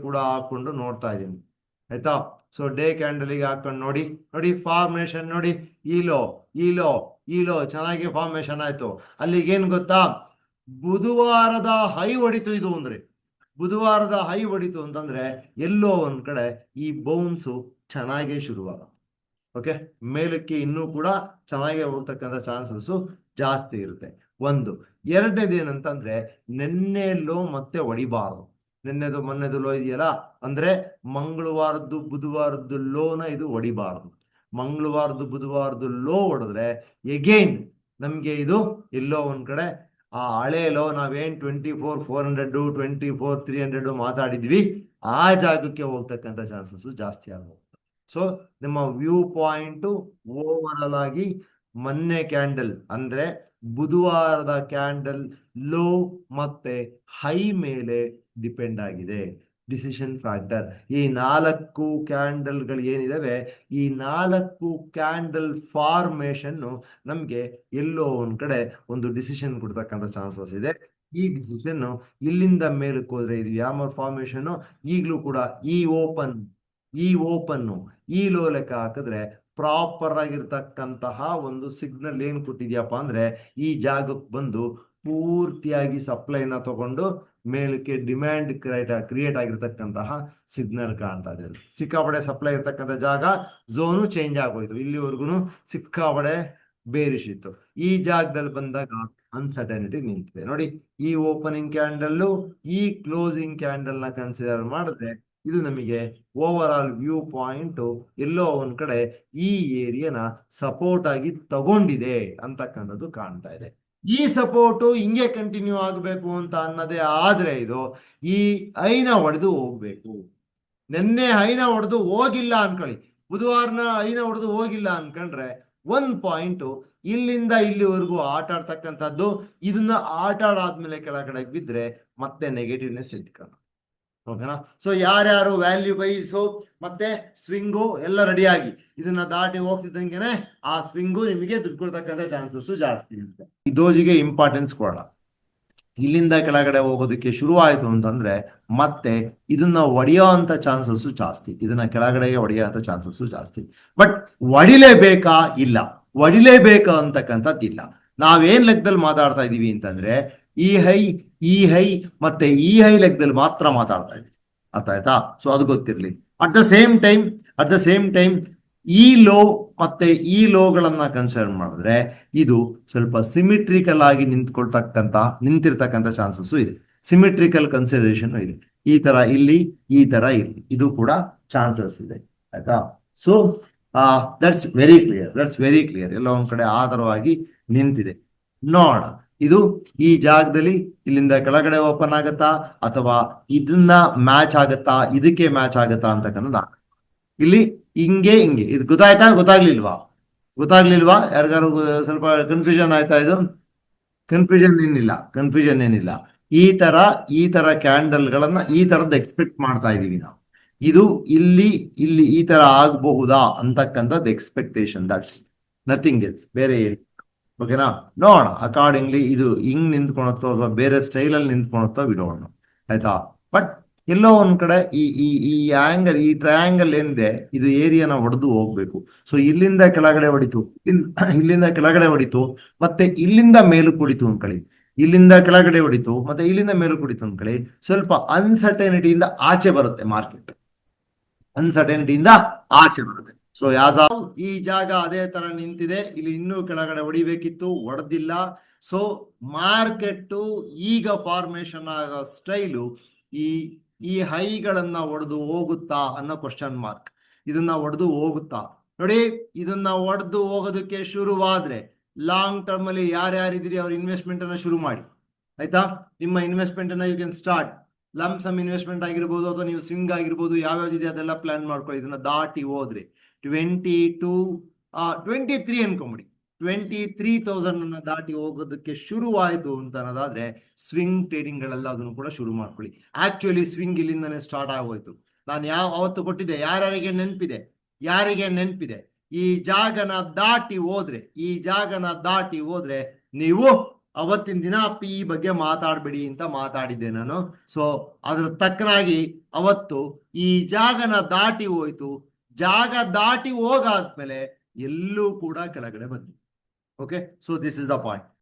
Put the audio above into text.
ಕೂಡ ಹಾಕೊಂಡು ನೋಡ್ತಾ ಇದೀನಿ ಆಯ್ತಾ. ಸೊ ಡೇ ಕ್ಯಾಂಡಲ್ಗೆ ಹಾಕೊಂಡು ನೋಡಿ ನೋಡಿ ಫಾರ್ಮೇಶನ್ ನೋಡಿ, ಈಲೋ ಈಲೋ ಈಲೋ ಚೆನ್ನಾಗಿ ಫಾರ್ಮೇಶನ್ ಆಯ್ತು. ಅಲ್ಲಿಗೇನ್ ಗೊತ್ತಾ, ಬುಧವಾರದ ಹೈ ಹೊಡಿತು ಇದು ಅಂದ್ರೆ, ಬುಧವಾರದ ಹೈ ಹೊಡಿತು ಅಂತಂದ್ರೆ ಎಲ್ಲೋ ಒಂದ್ ಕಡೆ ಈ ಬೌನ್ಸು ಚೆನ್ನಾಗಿ ಶುರುವಾಗ. ಓಕೆ, ಮೇಲಕ್ಕೆ ಇನ್ನೂ ಕೂಡ ಚೆನ್ನಾಗಿ ಹೋಗ್ತಕ್ಕಂಥ ಚಾನ್ಸಸ್ ಜಾಸ್ತಿ ಇರುತ್ತೆ. ಒಂದು ಎರಡನೇದು ಏನಂತಂದ್ರೆ ನಿನ್ನೆ ಲೋ ಮತ್ತೆ ಹೊಡಿಬಾರದು. ನಿನ್ನೆದು ಮೊನ್ನೆದು ಲೋ ಇದೆಯಲ್ಲ, ಅಂದ್ರೆ ಮಂಗಳವಾರದ್ದು ಬುಧವಾರದ್ದು ಲೋನ ಇದು ಹೊಡಿಬಾರದು. ಮಂಗಳವಾರದ್ದು ಬುಧವಾರದ್ದು ಲೋ ಹೊಡೆದ್ರೆ ಎಗೈನ್ ನಮ್ಗೆ ಇದು ಎಲ್ಲೋ ಒಂದ್ ಕಡೆ ಆ ಹಳೆ ಲೋ ನಾವೇನ್ 24,400 24,300 ಮಾತಾಡಿದ್ವಿ ಆ ಜಾಗಕ್ಕೆ ಹೋಗ್ತಕ್ಕಂಥ ಚಾನ್ಸಸ್ ಜಾಸ್ತಿ ಆಗುತ್ತೆ. ಸೊ ನಿಮ್ಮ ವ್ಯೂ ಪಾಯಿಂಟ್ ಓವರ್ ಆಗಿ ಮೊನ್ನೆ ಕ್ಯಾಂಡಲ್ ಅಂದ್ರೆ ಬುಧವಾರದ ಕ್ಯಾಂಡಲ್ ಲೋ ಮತ್ತೆ ಹೈ ಮೇಲೆ ಡಿಪೆಂಡ್ ಆಗಿದೆ. ಡಿಸಿಷನ್ ಫ್ಯಾಕ್ಟರ್ ಈ 4 ಕ್ಯಾಂಡಲ್ಗಳು ಏನಿದಾವೆ, ಈ 4 ಕ್ಯಾಂಡಲ್ ಫಾರ್ಮೇಶನ್ ನಮ್ಗೆ ಎಲ್ಲೋ ಒಂದ್ ಕಡೆ ಒಂದು ಡಿಸಿಷನ್ ಕೊಡ್ತಕ್ಕಂಥ ಚಾನ್ಸಸ್ ಇದೆ. ಈ ಡಿಸಿಷನ್ ಇಲ್ಲಿಂದ ಮೇಲಕ್ಕೆ ಹೋದ್ರೆ ಇದು ಯಾಮರ್ ಫಾರ್ಮೇಶನ್ ಈಗಲೂ ಕೂಡ ಈ ಓಪನ್ ಈ ಲೋ ಲೆಕ್ಕ ಹಾಕಿದ್ರೆ ಪ್ರಾಪರ್ ಆಗಿರ್ತಕ್ಕಂತಹ ಒಂದು ಸಿಗ್ನಲ್ ಏನ್ ಕೊಟ್ಟಿದ್ಯಪ್ಪ ಅಂದ್ರೆ ಈ ಜಾಗಕ್ಕೆ ಬಂದು ಪೂರ್ತಿಯಾಗಿ ಸಪ್ಲೈನ ತಗೊಂಡು ಮೇಲಕ್ಕೆ ಡಿಮ್ಯಾಂಡ್ ಕ್ರಿಯೇಟ್ ಆಗಿರ್ತಕ್ಕಂತಹ ಸಿಗ್ನಲ್ ಕಾಣ್ತಾ ಇದೆ. ಸಿಕ್ಕಾಪಡೆ ಸಪ್ಲೈ ಇರ್ತಕ್ಕಂಥ ಜಾಗ ಝೋನು ಚೇಂಜ್ ಆಗೋಯ್ತು. ಇಲ್ಲಿವರೆಗೂ ಸಿಕ್ಕಾಪಡೆ ಬೇರಿಶ್ ಇತ್ತು. ಈ ಜಾಗದಲ್ಲಿ ಬಂದಾಗ ಅನ್ಸರ್ಟನಿಟಿ ನಿಂತಿದೆ ನೋಡಿ. ಈ ಓಪನಿಂಗ್ ಕ್ಯಾಂಡಲ್ ಈ ಕ್ಲೋಸಿಂಗ್ ಕ್ಯಾಂಡಲ್ ನ ಕನ್ಸಿಡರ್ ಮಾಡಿದ್ರೆ ಇದು ನಮಗೆ ಓವರ್ ಆಲ್ ವ್ಯೂ ಪಾಯಿಂಟ್ ಎಲ್ಲೋ ಒಂದ್ ಕಡೆ ಈ ಏರಿಯಾನ ಸಪೋರ್ಟ್ ಆಗಿ ತಗೊಂಡಿದೆ ಅಂತಕ್ಕಂಥದ್ದು ಕಾಣ್ತಾ ಇದೆ. ಈ ಸಪೋರ್ಟ್ ಹಿಂಗೆ ಕಂಟಿನ್ಯೂ ಆಗಬೇಕು ಅಂತ ಅನ್ನೋದೇ ಆದ್ರೆ ಇದು ಈ ಐನ ಹೊಡೆದು ಹೋಗ್ಬೇಕು. ನಿನ್ನೆ ಐನ ಹೊಡೆದು ಹೋಗಿಲ್ಲ ಅನ್ಕೊಳ್ಳಿ, ಬುಧವಾರನ ಐನ ಹೊಡೆದು ಹೋಗಿಲ್ಲ ಅನ್ಕೊಂಡ್ರೆ 1 ಪಾಯಿಂಟ್ ಇಲ್ಲಿಂದ ಇಲ್ಲಿವರೆಗೂ ಆಟ ಆಡ್ತಕ್ಕಂಥದ್ದು, ಇದನ್ನ ಆಟ ಆಡಾದ್ಮೇಲೆ ಕೆಳಗಡೆ ಬಿದ್ರೆ ಮತ್ತೆ ನೆಗೆಟಿವ್ನೆಸ್ ಎತ್ಕೋಣ. ಓಕೆನಾ? ಸೊ ಯಾರ್ಯಾರು ವ್ಯಾಲ್ಯೂ ಬೈಸು ಮತ್ತೆ ಸ್ವಿಂಗು ಎಲ್ಲ ರೆಡಿಯಾಗಿ ಇದನ್ನ ದಾಟಿ ಹೋಗ್ತಿದ್ದಂಗೆನೆ ಆ ಸ್ವಿಂಗು ನಿಮಗೆ ದುಡ್ಡು ಕೊಡ್ತಕ್ಕಂಥ ಚಾನ್ಸಸ್ ಜಾಸ್ತಿ ಇರುತ್ತೆ. ಈ ಡೋಜಿಗೆ ಇಂಪಾರ್ಟೆನ್ಸ್ ಕೊಡೋಣ. ಇಲ್ಲಿಂದ ಕೆಳಗಡೆ ಹೋಗೋದಕ್ಕೆ ಶುರು ಆಯ್ತು ಅಂತಂದ್ರೆ ಮತ್ತೆ ಇದನ್ನ ಒಡೆಯೋ ಅಂತ ಚಾನ್ಸಸ್ ಜಾಸ್ತಿ, ಇದನ್ನ ಕೆಳಗಡೆಗೆ ಒಡೆಯೋ ಅಂತ ಚಾನ್ಸಸ್ ಜಾಸ್ತಿ. ಬಟ್ ಒಡಿಲೇಬೇಕಾ? ಇಲ್ಲ, ಒಡಿಲೇಬೇಕಾ ಅಂತಕ್ಕಂಥದ್ದಿಲ್ಲ. ನಾವೇನ್ ಲೆಕ್ಕದಲ್ಲಿ ಮಾತಾಡ್ತಾ ಇದೀವಿ ಅಂತಂದ್ರೆ ಈ ಹೈ ಮತ್ತೆ ಈ ಹೈ ಲೆಕ್ಕದಲ್ಲಿ ಮಾತ್ರ ಮಾತಾಡ್ತಾ ಇದ್ವಿ. ಅರ್ಥ ಆಯ್ತಾ? ಸೊ ಅದು ಗೊತ್ತಿರ್ಲಿ. ಅಟ್ ದ ಸೇಮ್ ಟೈಮ್ ಈ ಲೋ ಮತ್ತೆ ಈ ಲೋಗಳನ್ನ ಕನ್ಸಿಡರ್ ಮಾಡಿದ್ರೆ ಇದು ಸ್ವಲ್ಪ ಸಿಮಿಟ್ರಿಕಲ್ ಆಗಿ ನಿಂತಿರ್ತಕ್ಕಂಥ ಚಾನ್ಸಸ್ ಇದೆ. ಸಿಮಿಟ್ರಿಕಲ್ ಕನ್ಸಿಡರೇಷನ್ ಇದೆ. ಈ ತರ ಇಲ್ಲಿ, ಈ ತರ ಇಲ್ಲಿ, ಇದು ಕೂಡ ಚಾನ್ಸಸ್ ಇದೆ. ಆಯ್ತಾ? So that's very clear. ಎಲ್ಲ ಒಂದ್ ಕಡೆ ಆಧಾರವಾಗಿ ನಿಂತಿದೆ. ನೋಡ, ಇದು ಈ ಜಾಗದಲ್ಲಿ ಇಲ್ಲಿಂದ ಕೆಳಗಡೆ ಓಪನ್ ಆಗತ್ತಾ ಅಥವಾ ಇದನ್ನ ಮ್ಯಾಚ್ ಆಗತ್ತಾ, ಇದಕ್ಕೆ ಮ್ಯಾಚ್ ಆಗತ್ತಾ ಅಂತಕ್ಕಂಥ ಇಲ್ಲಿ ಹಿಂಗೆ ಇದು ಗೊತ್ತಾಗ್ಲಿಲ್ವಾ? ಯಾರಿಗಾರು ಸ್ವಲ್ಪ ಕನ್ಫ್ಯೂಷನ್ ಆಯ್ತಾ? ಇದು ಕನ್ಫ್ಯೂಷನ್ ಏನಿಲ್ಲ. ಈ ತರ ಕ್ಯಾಂಡಲ್ಗಳನ್ನ ಈ ತರದ್ದು ಎಕ್ಸ್ಪೆಕ್ಟ್ ಮಾಡ್ತಾ ಇದೀವಿ ನಾವು. ಇದು ಇಲ್ಲಿ ಈ ತರ ಆಗಬಹುದಾ ಅಂತಕ್ಕಂಥದ್ದು ಎಕ್ಸ್ಪೆಕ್ಟೇಷನ್. ದಟ್ಸ್ ನಥಿಂಗ್ ಎಲ್ಸ್, ಬೇರೆ ಏನು. ಓಕೆನಾ? ನೋಡೋಣ ಅಕಾರ್ಡಿಂಗ್ಲಿ ಇದು ಹಿಂಗ್ ನಿಂತ್ಕೊಳತ್ತೋ ಅಥವಾ ಬೇರೆ ಸ್ಟೈಲಲ್ಲಿ ನಿಂತ್ಕೊಳತ್ತೋ ಬಿಡೋಣ. ಆಯ್ತಾ? ಬಟ್ ಎಲ್ಲೋ ಒಂದ್ ಕಡೆ ಈ ಆಂಗಲ್, ಈ ಟ್ರಯಾಂಗಲ್ ಏನಿದೆ ಇದು ಏರಿಯಾನ ಹೊಡೆದು ಹೋಗ್ಬೇಕು. ಸೊ ಇಲ್ಲಿಂದ ಕೆಳಗಡೆ ಹೊಡಿತು ಮತ್ತೆ ಇಲ್ಲಿಂದ ಮೇಲಕ್ಕೆ ಹೊಡಿತು ಅನ್ಕೊಳ್ಳಿ, ಇಲ್ಲಿಂದ ಕೆಳಗಡೆ ಹೊಡಿತು ಮತ್ತೆ ಇಲ್ಲಿಂದ ಮೇಲಕ್ಕೆ ಹೊಡಿತು ಅನ್ಕೊಳ್ಳಿ. ಸ್ವಲ್ಪ ಅನ್ಸರ್ಟನಿಟಿಯಿಂದ ಆಚೆ ಬರುತ್ತೆ ಮಾರ್ಕೆಟ್, ಆಚೆ ಬರುತ್ತೆ. ಸೊ ಈ ಜಾಗ ಅದೇ ತರ ನಿಂತಿದೆ, ಇಲ್ಲಿ ಇನ್ನೂ ಕೆಳಗಡೆ ಹೊಡಿಬೇಕಿತ್ತು, ಹೊಡೆದಿಲ್ಲ. ಸೊ ಮಾರ್ಕೆಟ್ ಈಗ ಫಾರ್ಮೇಶನ್ ಆಗೋ ಸ್ಟೈಲು ಈ ಹೈಗಳನ್ನ ಹೊಡೆದು ಹೋಗುತ್ತಾ ಅನ್ನೋ ಕ್ವಶನ್ ಮಾರ್ಕ್. ಇದನ್ನ ಹೊಡೆದು ಹೋಗುತ್ತಾ ನೋಡಿ, ಇದನ್ನ ಹೊಡೆದು ಹೋಗೋದಕ್ಕೆ ಶುರುವಾದ್ರೆ ಲಾಂಗ್ ಟರ್ಮ್ ಅಲ್ಲಿ ಯಾರ್ಯಾರಿದ್ದೀರಿ ಅವ್ರ ಇನ್ವೆಸ್ಟ್ಮೆಂಟ್ ಅನ್ನ ಶುರು ಮಾಡಿ. ಆಯ್ತಾ? ನಿಮ್ಮ ಇನ್ವೆಸ್ಟ್ಮೆಂಟ್ ಅನ್ನ you can start. Lump sum investment ಆಗಿರ್ಬೋದು ಅಥವಾ ನೀವು ಸ್ವಿಂಗ್ ಆಗಿರ್ಬೋದು, ಯಾವ್ಯಾವ್ದಿದೆ ಅದೆಲ್ಲ ಪ್ಲಾನ್ ಮಾಡ್ಕೊಳ್ಳಿ. ಇದನ್ನ ದಾಟಿ ಹೋದ್ರೆ 23 ಅನ್ಕೊಂಬಿಡಿ, 23,000 ದಾಟಿ ಹೋಗೋದಕ್ಕೆ ಶುರುವಾಯಿತು ಅಂತ ಅನ್ನೋದಾದ್ರೆ ಸ್ವಿಂಗ್ ಟ್ರೇಡಿಂಗ್ ಗಳೆಲ್ಲ ಅದನ್ನು ಕೂಡ ಶುರು ಮಾಡ್ಕೊಳ್ಳಿ. ಆಕ್ಚುಲಿ ಸ್ವಿಂಗ್ ಇಲ್ಲಿಂದನೇ ಸ್ಟಾರ್ಟ್ ಆಗೋಯ್ತು. ನಾನು ಅವತ್ತು ಕೊಟ್ಟಿದ್ದೆ, ಯಾರಿಗೆ ನೆನಪಿದೆ, ಈ ಜಾಗನ ದಾಟಿ ಹೋದ್ರೆ ನೀವು ಅವತ್ತಿನ ದಿನ ಪಿ ಬಗ್ಗೆ ಮಾತಾಡಬೇಡಿ ಅಂತ ಮಾತಾಡಿದ್ದೆ ನಾನು. ಸೊ ಅದ್ರ ತಕ್ಕನಾಗಿ ಅವತ್ತು ಈ ಜಾಗನ ದಾಟಿ ಹೋಯ್ತು. ಜಾಗ ದಾಟಿ ಹೋಗಾದ್ಮೇಲೆ ಎಲ್ಲೂ ಕೂಡ ಕೆಳಗಡೆ ಬಂದ್ವಿ. Okay, so this is the point.